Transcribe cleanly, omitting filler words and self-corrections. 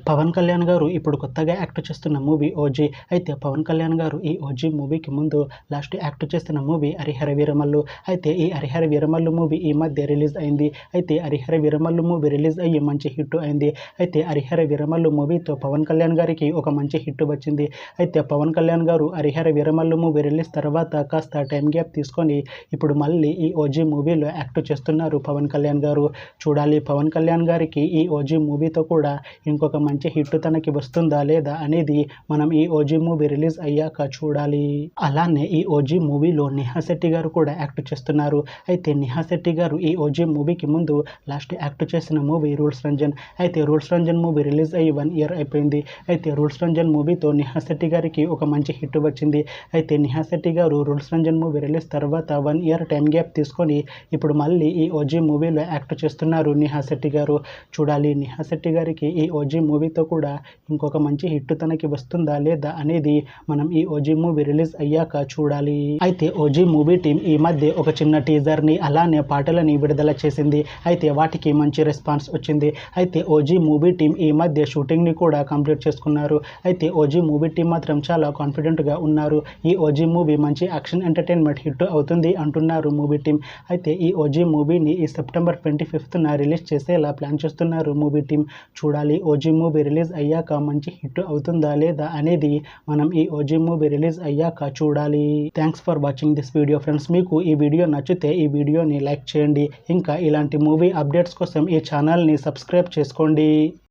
పవన్ కళ్యాణ్ గారు ఇప్పుడు కొత్తగా యాక్ట్ చేస్తున్న మూవీ ఓజీ. అయితే పవన్ కళ్యాణ్ గారు ఈ ఓజీ మూవీకి ముందు లాస్ట్ యాక్ట్ చేస్తున్న మూవీ హరిహర వీరమల్లు. అయితే ఈ హరిహర వీరమల్లు మూవీ ఈ మధ్య రిలీజ్ అయింది. అయితే హరిహర వీరమల్లు మూవీ రిలీజ్ అయ్యి మంచి హిట్ అయింది. అయితే హరిహర వీరమల్లు మూవీతో పవన్ కళ్యాణ్ గారికి ఒక మంచి హిట్ వచ్చింది. అయితే పవన్ కళ్యాణ్ గారు హరిహర వీరమల్లు మూవీ రిలీజ్ తర్వాత కాస్త టైం గ్యాప్ తీసుకొని ఇప్పుడు మళ్ళీ ఈ ఓజీ మూవీలో యాక్ట్ చేస్తున్నారు పవన్ కళ్యాణ్ గారు. చూడాలి పవన్ కళ్యాణ్ గారికి ఈ ఓజీ మూవీతో కూడా ఇంకొక మంచి హిట్ తనకి వస్తుందా లేదా అనేది మనం ఈ ఓజీ మూవీ రిలీజ్ అయ్యాక చూడాలి. అలానే ఈ ఓజీ మూవీలో నిహా శెట్టి గారు కూడా యాక్ట్ చేస్తున్నారు. అయితే నిహా శెట్టి గారు ఈ ఓజీ మూవీకి ముందు లాస్ట్ యాక్ట్ చేసిన మూవీ రూల్స్ రంజన్. అయితే రూల్స్ రంజన్ మూవీ రిలీజ్ అయ్యి 1 year అయిపోయింది. అయితే రూల్స్ రంజన్ మూవీతో నిహా శెట్టి గారికి ఒక మంచి హిట్ వచ్చింది. అయితే నిహా శెట్టి గారు రూల్స్ రంజన్ మూవీ రిలీజ్ తర్వాత 1 year టైం గ్యాప్ తీసుకొని ఇప్పుడు మళ్ళీ ఈ ఓజీ మూవీలో యాక్ట్ చేస్తున్నారు నిహా శెట్టి గారు. చూడాలి నిహా శెట్టి గారికి ఈ ఓజీ మూవీతో కూడా ఇంకొక మంచి హిట్ తనకి వస్తుందా లేదా అనేది మనం ఈ ఓజీ మూవీ రిలీజ్ అయ్యాక చూడాలి. అయితే ఓజీ మూవీ టీం ఈ మధ్య ఒక చిన్న టీజర్ని అలానే పాటలని విడుదల చేసింది. అయితే వాటికి మంచి రెస్పాన్స్ వచ్చింది. అయితే ఓజీ మూవీ టీం ఈ మధ్య షూటింగ్ని కూడా కంప్లీట్ చేసుకున్నారు. అయితే ఓజీ మూవీ టీం మాత్రం చాలా కాన్ఫిడెంట్గా ఉన్నారు. ఈ ఓజీ మూవీ మంచి యాక్షన్ ఎంటర్టైన్మెంట్ హిట్ అవుతుంది అంటున్నారు మూవీ టీం. అయితే ఈ ఓజీ మూవీని ఈ September 25th రిలీజ్ చేసేలా ప్లాన్ చేస్తున్నారు మూవీ టీం. చూడాలి ఓజీ మూవీ రిలీజ్ అయ్యాక మంచి హిట్ అవుతుందా లేదా అనేది మనం ఈ ఓజీ మూవీ రిలీజ్ అయ్యాక చూడాలి. Thanks for watching this video friends. మీకు ఈ వీడియో నచ్చితే ఈ వీడియోని లైక్ చేయండి. ఇంకా ఇలాంటి మూవీ అప్డేట్స్ కోసం ఈ ఛానల్ని సబ్స్క్రైబ్ చేసుకోండి.